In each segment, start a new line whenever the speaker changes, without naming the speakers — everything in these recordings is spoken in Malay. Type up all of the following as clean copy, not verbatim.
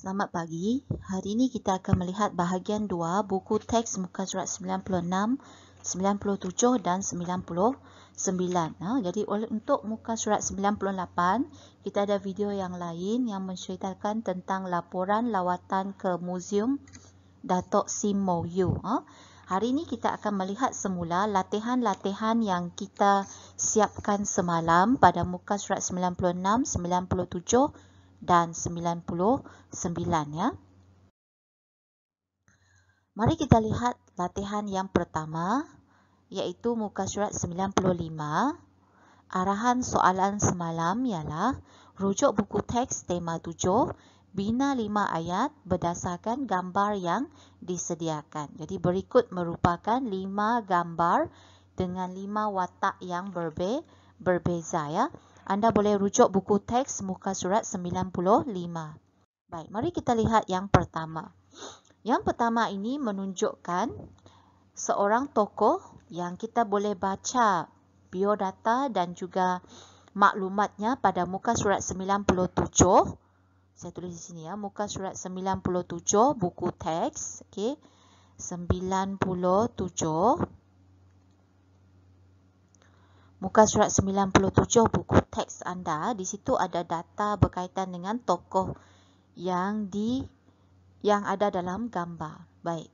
Selamat pagi. Hari ini kita akan melihat bahagian 2 buku teks muka surat 96, 97 dan 99. Jadi untuk muka surat 98, kita ada video yang lain yang menceritakan tentang laporan lawatan ke Muzium Datuk Sim Moh Yew. Hari ini kita akan melihat semula latihan-latihan yang kita siapkan semalam pada muka surat 96, 97 dan 99 ya. Mari kita lihat latihan yang pertama, iaitu muka surat 95. Arahan soalan semalam ialah rujuk buku teks tema 7, bina 5 ayat berdasarkan gambar yang disediakan. Jadi berikut merupakan 5 gambar dengan 5 watak yang berbeza ya. Anda boleh rujuk buku teks muka surat 95. Baik, mari kita lihat yang pertama. Yang pertama ini menunjukkan seorang tokoh yang kita boleh baca biodata dan juga maklumatnya pada muka surat 97. Saya tulis di sini ya, muka surat 97 buku teks, okey. 97 muka surat 97 buku teks anda, di situ ada data berkaitan dengan tokoh yang ada dalam gambar. Baik.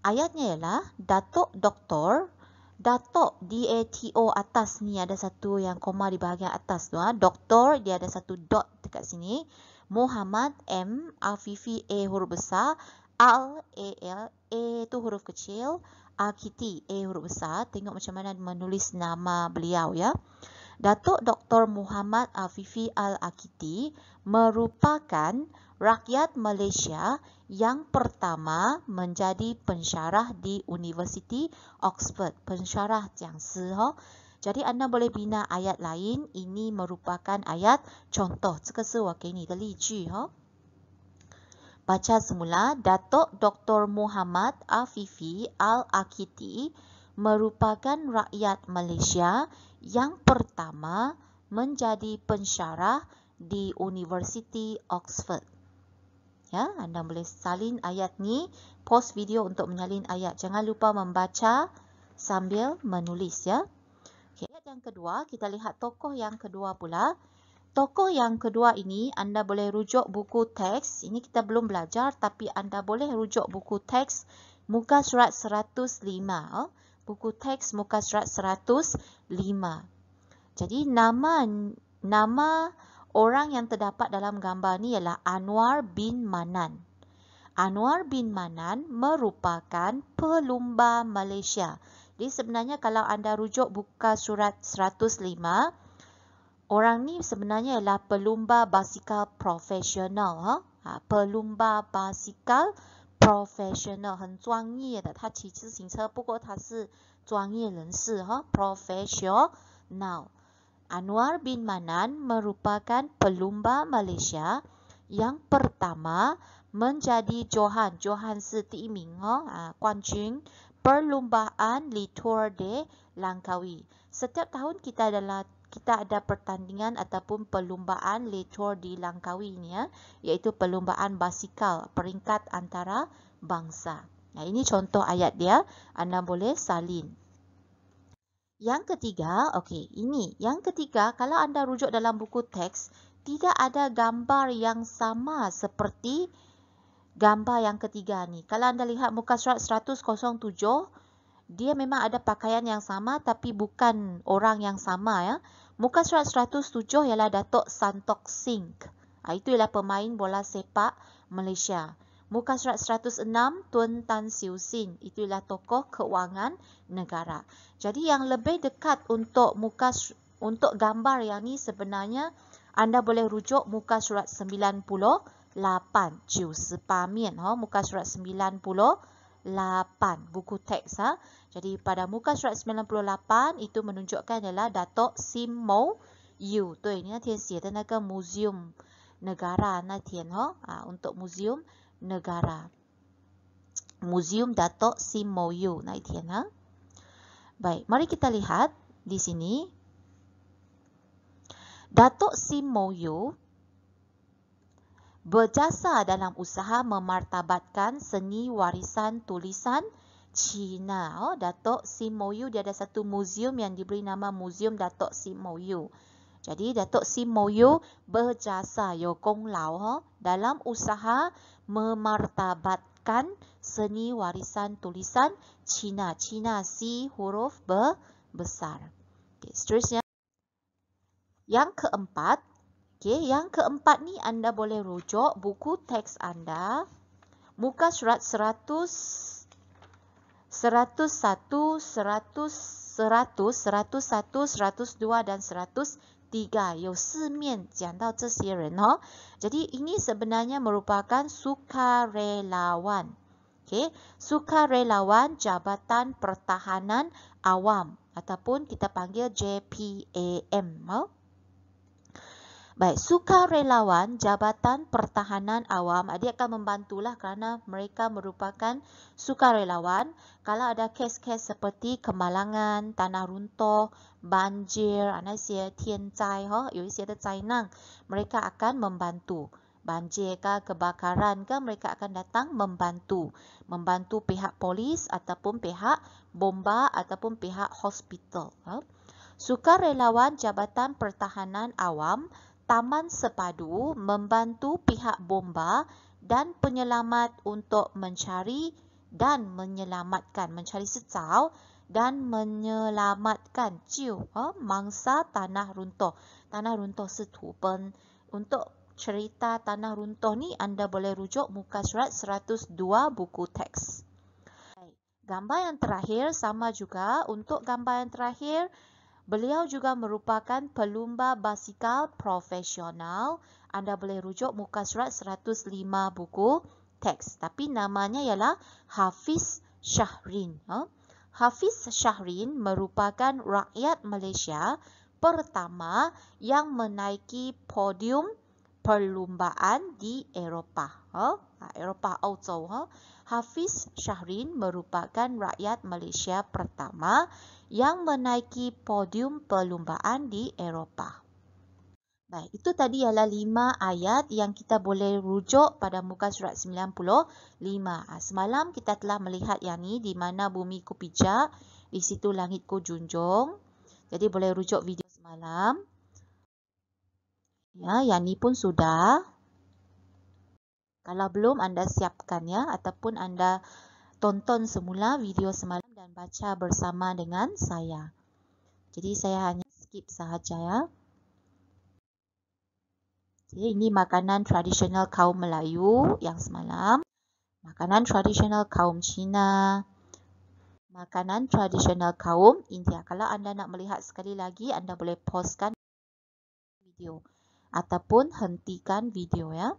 Ayatnya ialah Datuk Doktor, Datuk D-A-T-O atas ni ada satu yang koma di bahagian atas tu. Doktor dia ada satu dot dekat sini. Muhammad M, Afifi A huruf besar, Al A-L, A tu huruf kecil, Akiti A huruf besar. Tengok macam mana menulis nama beliau ya. Datuk Dr. Muhammad Afifi Al-Akiti merupakan rakyat Malaysia yang pertama menjadi pensyarah di Universiti Oxford. Pensyarah 讲师 Jadi anda boleh bina ayat lain. Ini merupakan ayat contoh. 这个是我给你的例句 Baca semula. Datuk Dr. Muhammad Afifi Al-Akiti merupakan rakyat Malaysia yang pertama menjadi pensyarah di Universiti Oxford. Ya, anda boleh salin ayat ni, pause video untuk menyalin ayat. Jangan lupa membaca sambil menulis ya. Okay, ayat yang kedua, kita lihat tokoh yang kedua pula. Tokoh yang kedua ini anda boleh rujuk buku teks. Ini kita belum belajar tapi anda boleh rujuk buku teks muka surat 105. Buku teks muka surat 105. Jadi nama orang yang terdapat dalam gambar ni ialah Anwar bin Manan. Anwar bin Manan merupakan pelumba Malaysia. Jadi sebenarnya kalau anda rujuk buka surat 105, orang ni sebenarnya ialah pelumba basikal profesional. Pelumba basikal profesional 很专业的，他骑自行车，不过他是专业人士 profesional. Anwar bin Manan merupakan pelumba Malaysia yang pertama menjadi Johan. Johan 是第一名冠军 perlumbaan Li Tour de Langkawi. Setiap tahun kita ada pertandingan ataupun perlumbaan Li Tour di Langkawi ni iaitu perlumbaan basikal peringkat antara bangsa. Nah, ini contoh ayat dia, anda boleh salin. Yang ketiga, yang ketiga, kalau anda rujuk dalam buku teks, tidak ada gambar yang sama seperti gambar yang ketiga ni. Kalau anda lihat muka surat 107, dia memang ada pakaian yang sama tapi bukan orang yang sama ya. Muka surat 107 ialah Datuk Santokh Singh. Itu ialah pemain bola sepak Malaysia. Muka surat 106 Tun Tan Siew Sin. Itu ialah tokoh keuangan negara. Jadi yang lebih dekat untuk gambar yang ni sebenarnya anda boleh rujuk muka surat 98. 98 面 muka surat 98 buku teks Jadi pada muka surat 98 itu menunjukkan adalah Datuk Sim Moh Yew. 对，你那天写的那个 Museum Negara 那天untuk Museum Negara. Museum Datuk Sim Moh Yew 那一天 Baik, mari kita lihat di sini. Datuk Sim Moh Yew berjasa dalam usaha memartabatkan seni warisan tulisan Cina. Datuk Sim Mo Yu dia ada satu muzium yang diberi nama Muzium Datuk Sim Mo Yu. Jadi Datuk Sim Mo Yu berjasa dalam usaha memartabatkan seni warisan tulisan Cina. Cina C huruf besar. Okay, seterusnya. Yang keempat. Yang keempat ni anda boleh rujuk buku teks anda. Muka surat 100, 101, 100, 101, 102 dan 103. 有四面讲到这些人。Jadi ini sebenarnya merupakan sukarelawan. Sukarelawan Jabatan Pertahanan Awam ataupun kita panggil JPAM. Baik, sukarelawan Jabatan Pertahanan Awam, dia akan membantulah kerana mereka merupakan sukarelawan. Kalau ada kes-kes seperti kemalangan, tanah runtuh, banjir, 那些天灾，有一些的灾难， mereka akan membantu. Banjir ke, kebakaran ke, mereka akan datang membantu. Membantu pihak polis ataupun pihak bomba ataupun pihak hospital. Sukarelawan Jabatan Pertahanan Awam, Taman Sepadu membantu pihak bomba dan penyelamat untuk mencari dan menyelamatkan, mencari secau dan menyelamatkan mangsa tanah runtuh. Tanah runtuh setupen. Untuk cerita tanah runtuh ni anda boleh rujuk muka surat 102 buku teks. Gambar yang terakhir sama juga. Untuk gambar yang terakhir, beliau juga merupakan pelumba basikal profesional. Anda boleh rujuk muka surat 105 buku teks. Tapi namanya ialah Hafiz Shahrin. Hafiz Shahrin merupakan rakyat Malaysia pertama yang menaiki podium perlumbaan di Eropah. Eropah Auto. Hafiz Shahrin merupakan rakyat Malaysia pertama yang menaiki podium perlumbaan di Eropah. Baik, itu tadi ialah 5 ayat yang kita boleh rujuk pada muka surat 95. Semalam kita telah melihat yang ni, di mana bumi ku pijak, di situ langit ku junjung. Jadi boleh rujuk video semalam. Ya, yang ni pun sudah. Kalau belum anda siapkan ya, ataupun anda tonton semula video semalam dan baca bersama dengan saya. Jadi saya hanya skip sahaja ya. Jadi ini makanan tradisional kaum Melayu yang semalam. Makanan tradisional kaum Cina. Makanan tradisional kaum India. Kalau anda nak melihat sekali lagi, anda boleh pausekan video. Ataupun hentikan video ya.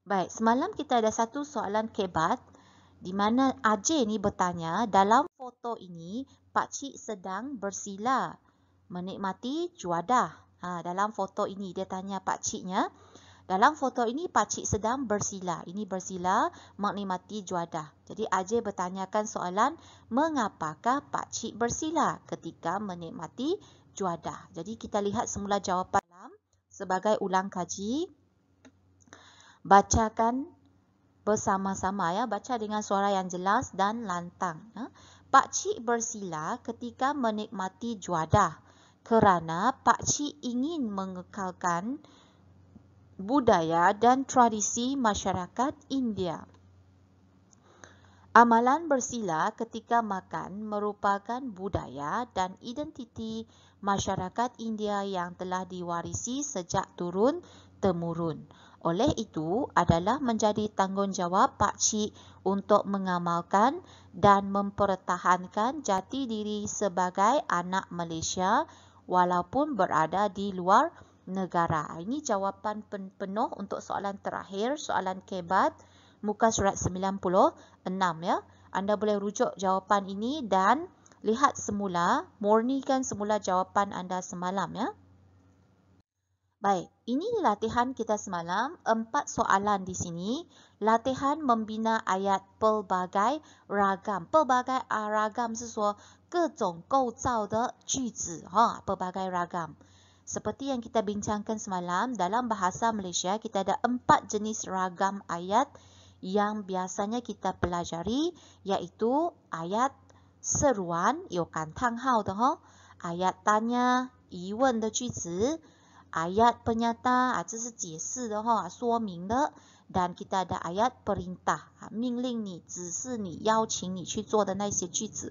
Baik, semalam kita ada satu soalan kebat di mana Ajay ni bertanya, dalam foto ini pakcik sedang bersila menikmati juadah. Dalam foto ini dia tanya pakciknya, dalam foto ini pakcik sedang bersila. Ini bersila menikmati juadah. Jadi Ajay bertanyakan soalan, mengapakah pakcik bersila ketika menikmati juadah? Jadi kita lihat semula jawapan sebagai ulang kaji. Bacakan bersama-sama ya, baca dengan suara yang jelas dan lantang. Pakcik bersila ketika menikmati juadah kerana pakcik ingin mengekalkan budaya dan tradisi masyarakat India. Amalan bersila ketika makan merupakan budaya dan identiti masyarakat India yang telah diwarisi sejak turun-temurun. Oleh itu, adalah menjadi tanggungjawab pakcik untuk mengamalkan dan mempertahankan jati diri sebagai anak Malaysia walaupun berada di luar negara. Ini jawapan penuh untuk soalan terakhir, soalan kebat, muka surat 96 ya. Anda boleh rujuk jawapan ini dan lihat semula, murnikan semula jawapan anda semalam ya. Baik, ini latihan kita semalam. 4 soalan di sini. Latihan membina ayat pelbagai ragam. Pelbagai ragam 是说各种构造的句子，pelbagai ragam. Seperti yang kita bincangkan semalam, dalam bahasa Malaysia kita ada 4 jenis ragam ayat yang biasanya kita pelajari, iaitu ayat seruan 有感叹号的 ayat tanya 疑问的句子 ayat penyata 这是解释的说明的 dan kita ada ayat perintah 命令你指示你邀请你去做的那些句子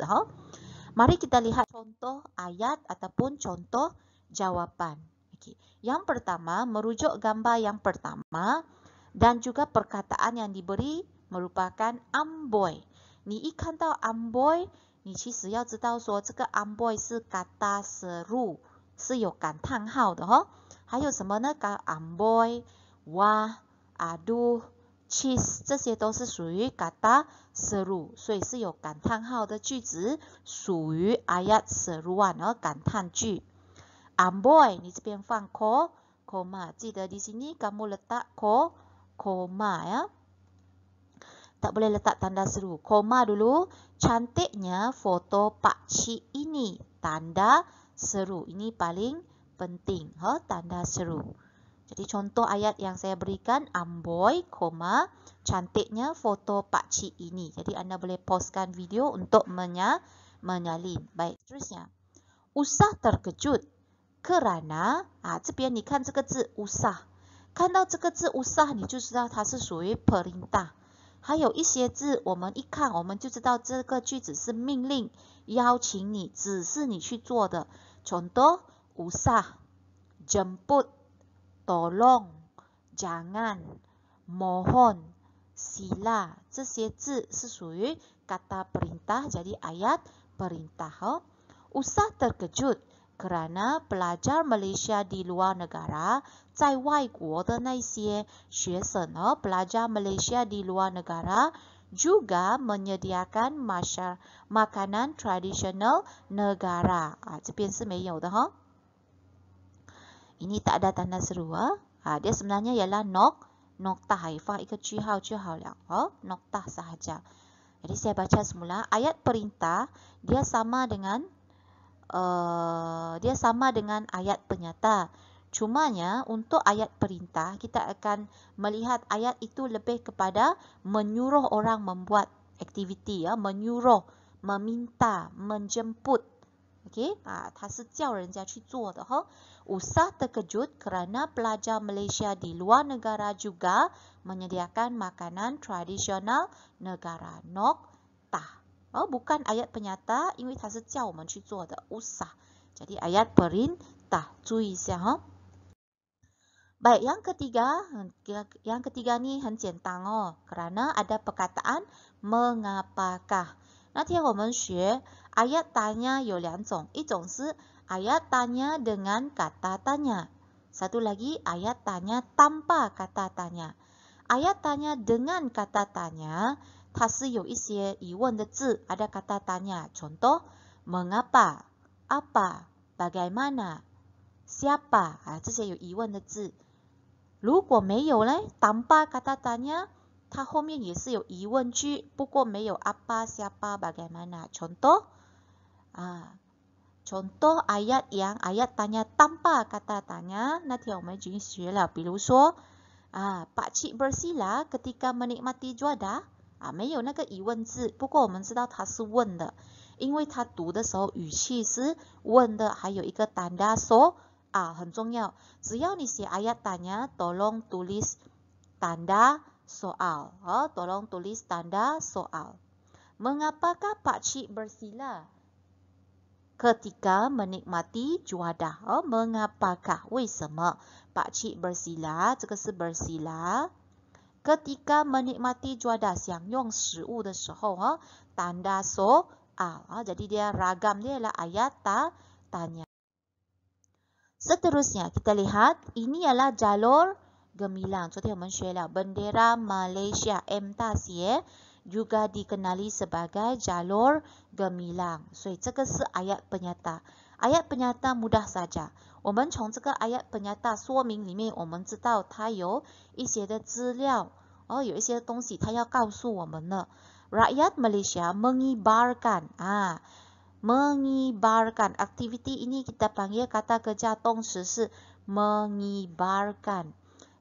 Mari kita lihat contoh ayat ataupun contoh jawapan. Okay. Yang pertama merujuk gambar yang pertama dan juga perkataan yang diberi merupakan amboi. 你一看到 amboi 你其实要知道说这个 amboi 是 kata seru 是有感叹号的还有什么呢 amboi, wah, aduh, cheese 这些都是属于 kata seru 所以是有感叹号的句子属于 ayat seruan 感叹句 amboi 你这边放 koma 记得di sini kamu letak koma ya tak boleh letak tanda seru koma dulu cantiknya foto Pak Cik ini tanda seru ini paling penting tanda seru. Jadi contoh ayat yang saya berikan amboi, koma, cantiknya foto Pak Cik ini. Jadi anda boleh pauskan video untuk menyalin. Baik, seterusnya. Usah terkejut kerana 这边你看这个字 usah. 看到这个字 usah 你就知道它是属于 perintah. 还有一些字我们一看我们就知道这个句子是命令邀请你指示你去做的 contoh usah jemput tolong jangan mohon sila 这些字是属于 kata perintah jadi ayat perintah usah terkejut kerana pelajar Malaysia di luar negara 在外国的那些学生pelajar Malaysia di luar negara juga menyediakan makanan tradisional negara 这边是没有的ini tak ada tanda seru dia sebenarnya ialah noktah 放一个句号就好了noktah sahaja jadi saya baca semula ayat perintah dia sama dengan ayat penyata. Cumanya untuk ayat perintah kita akan melihat ayat itu lebih kepada menyuruh orang membuat aktiviti menyuruh, meminta, menjemput. Okey, 它是叫人家去做的Usah terkejut kerana pelajar Malaysia di luar negara juga menyediakan makanan tradisional negara. Noktah. bukan ayat penyata 因为它是叫我们去做的 usah jadi ayat perintah 注意一下baik yang ketiga ni 很简单kerana ada perkataan mengapakah 那天我们学 ayat tanya 有两种一种是 ayat tanya dengan kata tanya satu lagi ayat tanya tanpa kata tanya ayat tanya dengan kata tanya 它是有一些疑问的字 ada kata tanya contoh mengapa apa bagaimana siapa 这些有疑问的字如果没有呢 tanpa kata tanya 它后面也是有疑问句不过没有 apa siapa bagaimana contoh contoh ayat yang ayat tanya tanpa kata tanya 那天我们已经学了比如说Pak Cik bersila ketika menikmati juadah 没有那个疑问字不过我们知道它是问的因为它读的时候语气是问的还有一个 tanda soal 很重要只要你写 ayat tanya tolong tulis tanda soal tolong tulis tanda soal mengapakah Pak Cik bersila ketika menikmati juadah mengapakah 为什么 Pak Cik bersila 这个是 bersila ketika menikmati juadah 享用食物的时候 tanda soal jadi dia ragam dia adalah ayat tanya seterusnya kita lihat ini adalah jalur gemilang 昨天我们学了 bendera Malaysia M 大写 juga dikenali sebagai jalur gemilang 所以这个是 ayat penyata ayat penyata mudah saja 我们从这个 ayat penyata 说明里面，我们知道它有一些的资料，有一些东西它要告诉我们的。Rakyat Malaysia mengibarkan, mengibarkan. Aktiviti ini kita panggil kata kerja 动词是 mengibarkan.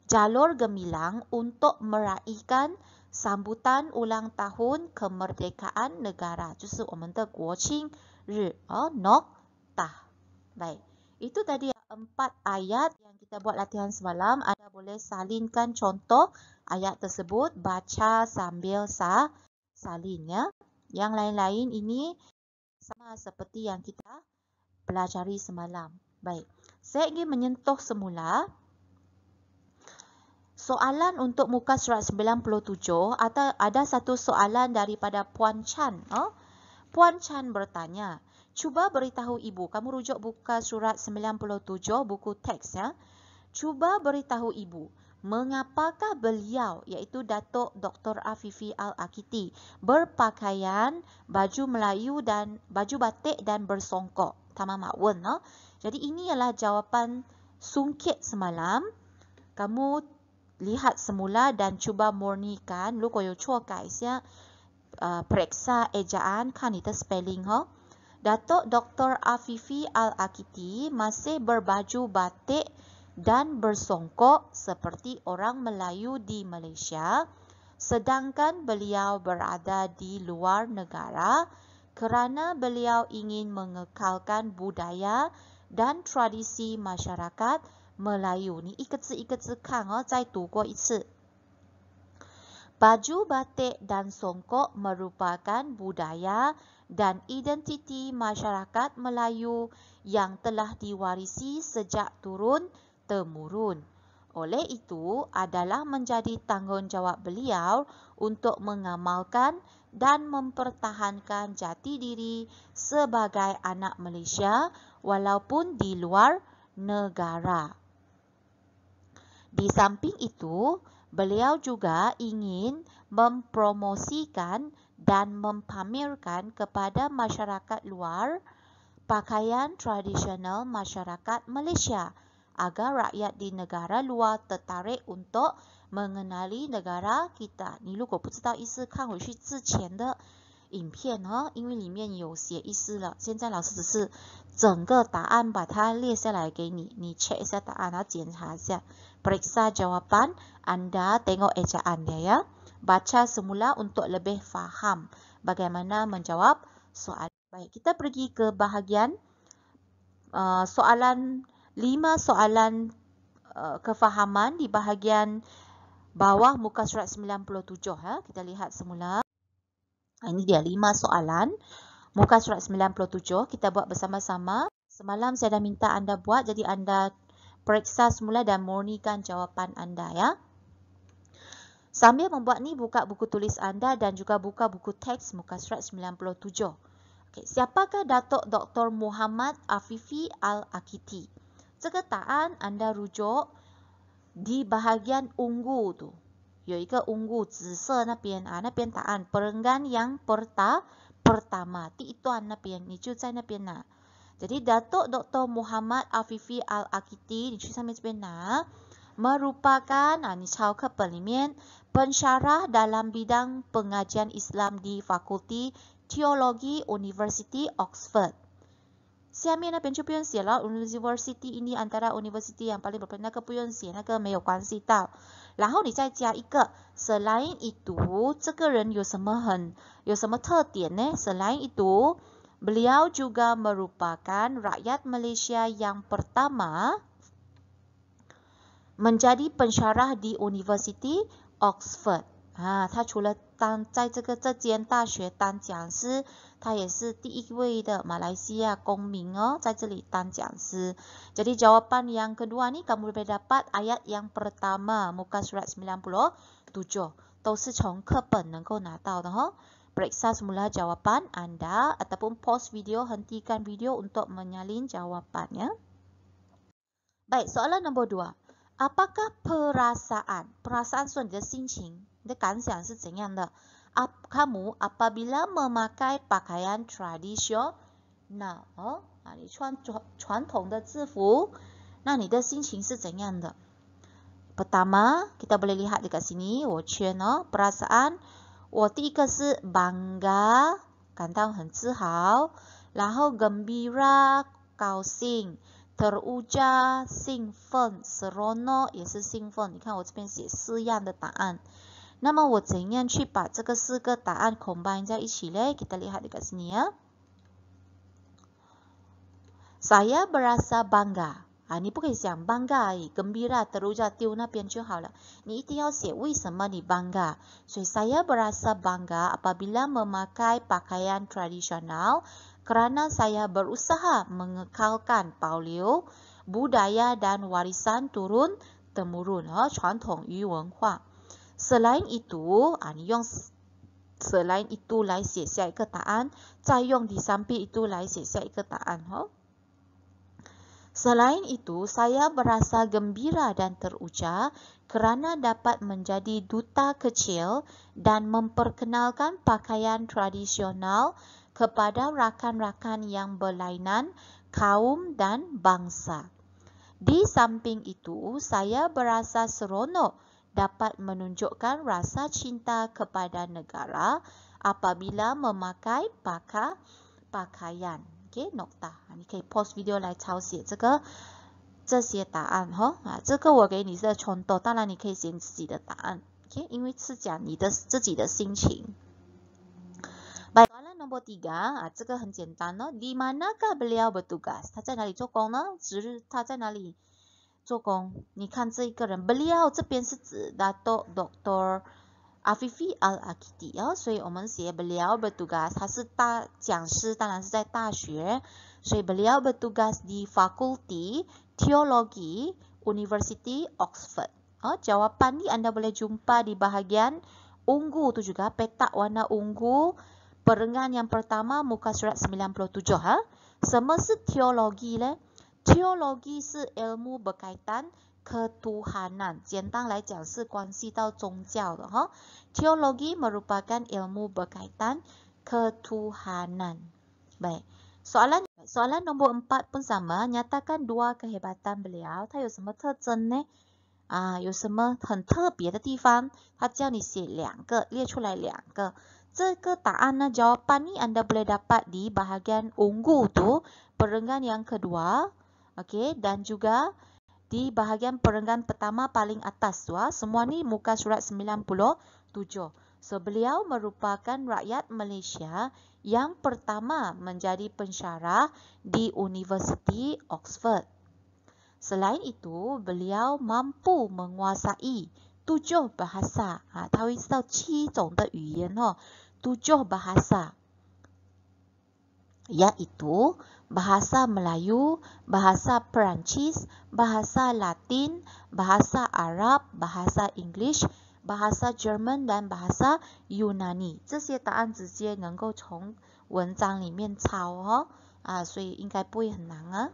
Jalur gemilang untuk meraihkan sambutan ulang tahun kemerdekaan negara, 就是我们的国庆日, Noktah. Baik, itu tadi 4 ayat yang kita buat latihan semalam. Anda boleh salinkan contoh ayat tersebut, baca sambil salin ya. Yang lain-lain ini sama seperti yang kita pelajari semalam. Baik, saya ingin menyentuh semula soalan untuk muka surat 97. Ada satu soalan daripada Puan Chan. Puan Chan bertanya, cuba beritahu ibu, kamu rujuk buka surat 97 buku teks ya. Cuba beritahu ibu, mengapakah beliau, iaitu Datuk Dr. Afifi Al-Akiti, berpakaian baju Melayu dan baju batik dan bersongkok. Tamam makwen. Jadi ini ialah jawapan sungkit semalam. Kamu lihat semula dan cuba murnikan. Lu koyo chua kaisya periksa ejaan kan itu spelling Datuk Dr. Afifi Al-Akiti masih berbaju batik dan bersongkok seperti orang Melayu di Malaysia, sedangkan beliau berada di luar negara kerana beliau ingin mengekalkan budaya dan tradisi masyarakat Melayu. Ni 一个字一个字看再读过一次。Baju batik dan songkok merupakan budaya dan identiti masyarakat Melayu yang telah diwarisi sejak turun-temurun. Oleh itu, adalah menjadi tanggungjawab beliau untuk mengamalkan dan mempertahankan jati diri sebagai anak Malaysia walaupun di luar negara. Di samping itu, beliau juga ingin mempromosikan dan mempamerkan kepada masyarakat luar pakaian tradisional masyarakat Malaysia agar rakyat di negara luar tertarik untuk mengenali negara kita. 你如果不知道意思，看回去之前的影片因为里面有写意思了。现在老师只是整个答案把它列下来给你，你 check 一下答案，然后检查一下。Periksa jawapan, Anda tengok ejaannya ya. Baca semula untuk lebih faham bagaimana menjawab soalan. Baik, kita pergi ke bahagian soalan 5 soalan kefahaman di bahagian bawah muka surat 97 ya. Kita lihat semula. Ini dia 5 soalan muka surat 97. Kita buat bersama-sama. Semalam saya dah minta Anda buat, jadi Anda periksa semula dan murnikan jawapan Anda ya. Sambil membuat ni, buka buku tulis Anda dan juga buka buku teks muka surat 97. Okay, siapakah Datuk Dr. Muhammad Afifi Al-Akiti? 这个答案 Anda rujuk di bahagian ungu tu. 有一个 ungu 紫色那边那边答案 perenggan yang pertama 第一段那边你就在那边拿。Jadi Datuk Dr. Muhammad Afifi Al-Akiti 你去上面这边拿 merupakan 你抄课本里面 pensyarah dalam bidang pengajian Islam di Fakulti Teologi University Oxford. 下面那边就不用写了 University ini antara university yang paling berpengaruh 那个不用写那个没有关系到。然后你再加一个 selain itu 这个人有什么特点呢 selain itu beliau juga merupakan rakyat Malaysia yang pertama menjadi pensyarah di University Oxford. 他除了在这间大学当讲师，他也是第一位的马来西亚公民在这里当讲师。Jadi jawapan yang kedua ni kamu boleh dapat ayat yang pertama muka surat 97都是从课本能够拿到的Periksa semula jawapan Anda ataupun pause video, hentikan video untuk menyalin jawapannya. Baik, soalan nombor 2. Apakah perasaan 是你的心情，你的感想是怎样的？kamu apabila memakai pakaian tradisional 你穿传统的制服那你的心情是怎样的？ Pertama, kita boleh lihat dekat sini, 我圈哦, perasaan. 我第一个是 bangga, 感到很自豪. 然后 gembira, 高兴. teruja, 兴奋. seronok 也是兴奋。你看我这边写4样的答案。那么我怎样去把这个4个答案 combine 在一起呢？ Kita lihat dekat sini ya. Saya berasa bangga. 你不可以想 bangga 而已 gembira teruja 丢那边就好了。你一定要写为什么你 bangga。所以 saya berasa bangga apabila memakai pakaian tradisional kerana saya berusaha mengekalkan 保留 budaya dan warisan turun temurun 传统与文化。Selain itu, 你用 selain itu 来写下一个答案，再用di samping itu 来写下一个答案。Selain itu, saya berasa gembira dan teruja kerana dapat menjadi duta kecil dan memperkenalkan pakaian tradisional kepada rakan-rakan yang berlainan kaum dan bangsa. Di samping itu, saya berasa seronok dapat menunjukkan rasa cinta kepada negara apabila memakai pakaian. Okay, nokta. 你可以 pause video 来抄写这些答案这个我给你是contoh，当然你可以写你自己的答案。Okay, 因为是讲你的自己的心情。Baik, soalan nombor 3，这个很简单Di manakah beliau bertugas？ 他在哪里做工呢？他在哪里做工？你看这一个人 beliau 这边是指 Dato Dr. Afifi Al-Akiti 所以我们写 beliau bertugas， 他是大讲师，当然是在大学，所以 beliau bertugas di Fakulti Teologi University Oxford。jawapan ni anda boleh jumpa di bahagian ungu tu juga, petak warna ungu, perenggan yang pertama muka surat 97 Semua是 teologi 呢？ teologi 是 ilmu berkaitan ketuhanan， 简单来讲是关系到宗教的Teologi merupakan ilmu berkaitan ketuhanan. Baik, soalan nombor 4 pun sama, nyatakan 2 kehebatan beliau. 他有什么特征呢？有什么很特别的地方？他叫你写2个，列出来2个。这个答案呢，jawapan ni anda boleh dapat di bahagian ungu tu, perenggan yang kedua, okey, dan juga di bahagian perenggan pertama paling atas tu semua ni muka surat 97. So, beliau merupakan rakyat Malaysia yang pertama menjadi pensyarah di Universiti Oxford. Selain itu, beliau mampu menguasai 7 bahasa. 他会知道7种的语言7 bahasa, iaitu bahasa Melayu, bahasa Perancis, bahasa Latin, bahasa Arab, bahasa English, bahasa Jerman dan bahasa Yunani。 这些答案直接能够从文章里面抄所以应该不会很难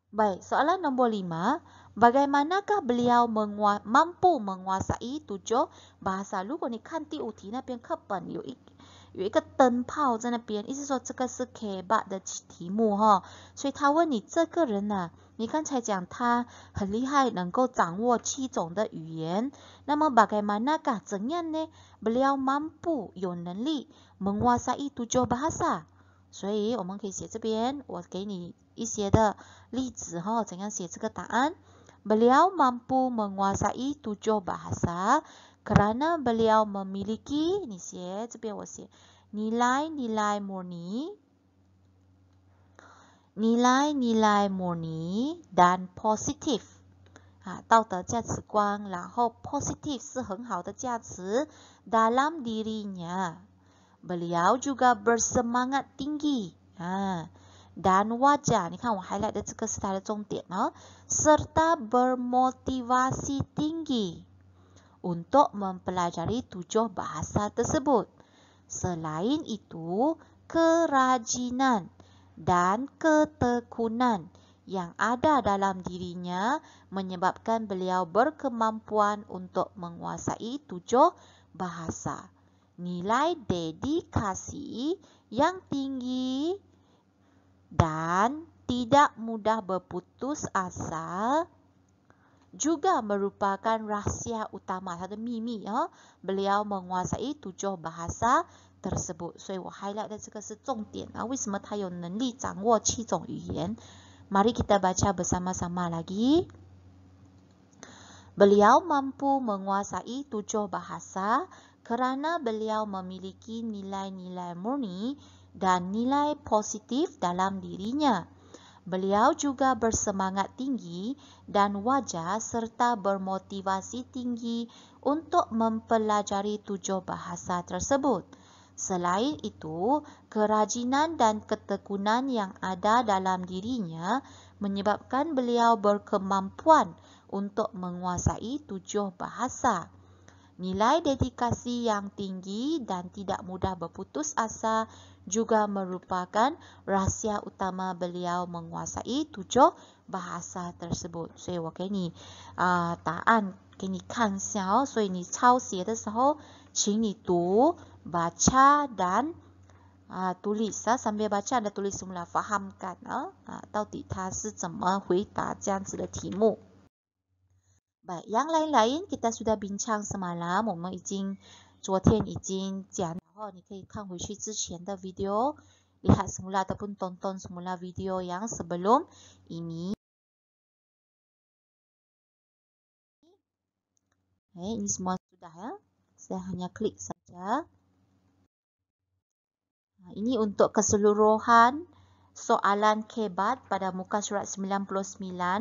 Baik, soalan nombor 5. Bagaimanakah beliau mampu menguasai 7 bahasa？ 如果你看第5题那边课本有一个灯泡在那边，意思说这个是 K8 的题目所以他问你这个人你刚才讲他很厉害，能够掌握7种的语言，那么 bagaimanakah 怎样呢？ Beliau mampu 有能力 menguasai 7 bahasa。 所以我们可以写这边，我给你一些的例子怎样写这个答案。 Beliau mampu menguasai 7 bahasa kerana beliau memiliki 你写这边我写 nilai-nilai murni dan positif 道德价值观，然后 positif 是很好的价值 dalam dirinya。 Beliau juga bersemangat tinggi dan wajar， 你看我 highlight 的这个是它的重点serta bermotivasi tinggi untuk mempelajari 7 bahasa tersebut. Selain itu, kerajinan dan ketekunan yang ada dalam dirinya menyebabkan beliau berkemampuan untuk menguasai 7 bahasa. Nilai dedikasi yang tinggi dan tidak mudah berputus asa juga merupakan rahsia utama, 他的秘密啊。beliau menguasai 7 bahasa tersebut， 所以我 highlight 的这个是重点啊。为什么他有能力掌握7种语言？ Mari kita baca bersama-sama lagi. Beliau mampu menguasai 7 bahasa kerana beliau memiliki nilai-nilai murni dan nilai positif dalam dirinya. Beliau juga bersemangat tinggi dan wajar serta bermotivasi tinggi untuk mempelajari 7 bahasa tersebut. Selain itu, kerajinan dan ketekunan yang ada dalam dirinya menyebabkan beliau berkemampuan untuk menguasai 7 bahasa. Nilai dedikasi yang tinggi dan tidak mudah berputus asa juga merupakan rahsia utama beliau menguasai 7 bahasa tersebut. 所以我给你答案给你看一下哦。所以你抄写的时候，请你读、baca dan tulis sambil baca dan tulis semula, fahamkan 到底他是怎么回答这样子的题目。Baik, yang lain-lain kita sudah bincang semalam， 我们昨天已经讲，然后你可以看回去之前的 video， lihat semula ataupun tonton semula video yang sebelum ini. Ini semua sudah ya. Saya hanya klik saja. Ini untuk keseluruhan soalan kebat pada muka surat 99,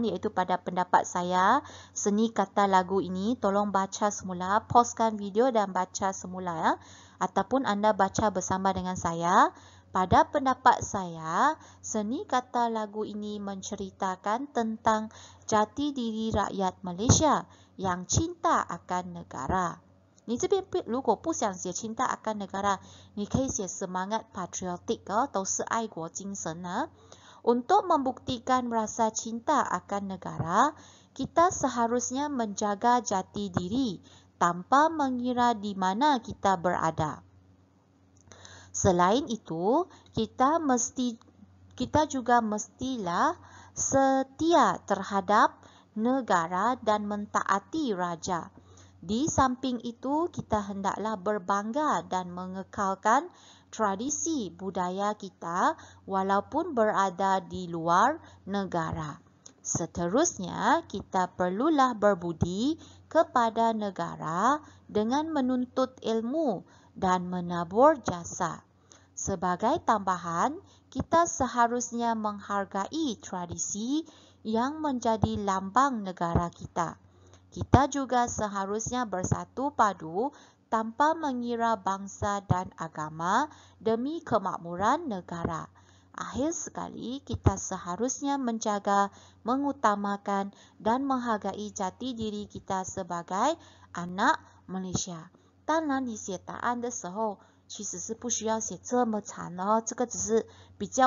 iaitu pada pendapat saya seni kata lagu ini. Tolong baca semula, pauskan video dan baca semula ya. Ataupun anda baca bersama dengan saya. Pada pendapat saya, seni kata lagu ini menceritakan tentang jati diri rakyat Malaysia yang cinta akan negara. 你这边如果不想写 cinta akan negara， 你可以写 semangat patriotik， 都是爱国精神。 Untuk membuktikan rasa cinta akan negara, kita seharusnya menjaga jati diri tanpa mengira di mana kita berada. Selain itu, kita juga mestilah setia terhadap negara dan mentaati raja. Di samping itu, kita hendaklah berbangga dan mengekalkan tradisi budaya kita walaupun berada di luar negara. Seterusnya, kita perlulah berbudi kepada negara dengan menuntut ilmu dan menabur jasa. Sebagai tambahan, kita seharusnya menghargai tradisi yang menjadi lambang negara kita. Kita juga seharusnya bersatu padu tanpa mengira bangsa dan agama demi kemakmuran negara. Akhir sekali, kita seharusnya menjaga, mengutamakan dan menghargai jati diri kita sebagai anak Malaysia. 当然，你写答案的时候，其实是不需要写这么长的哦，这个只是比较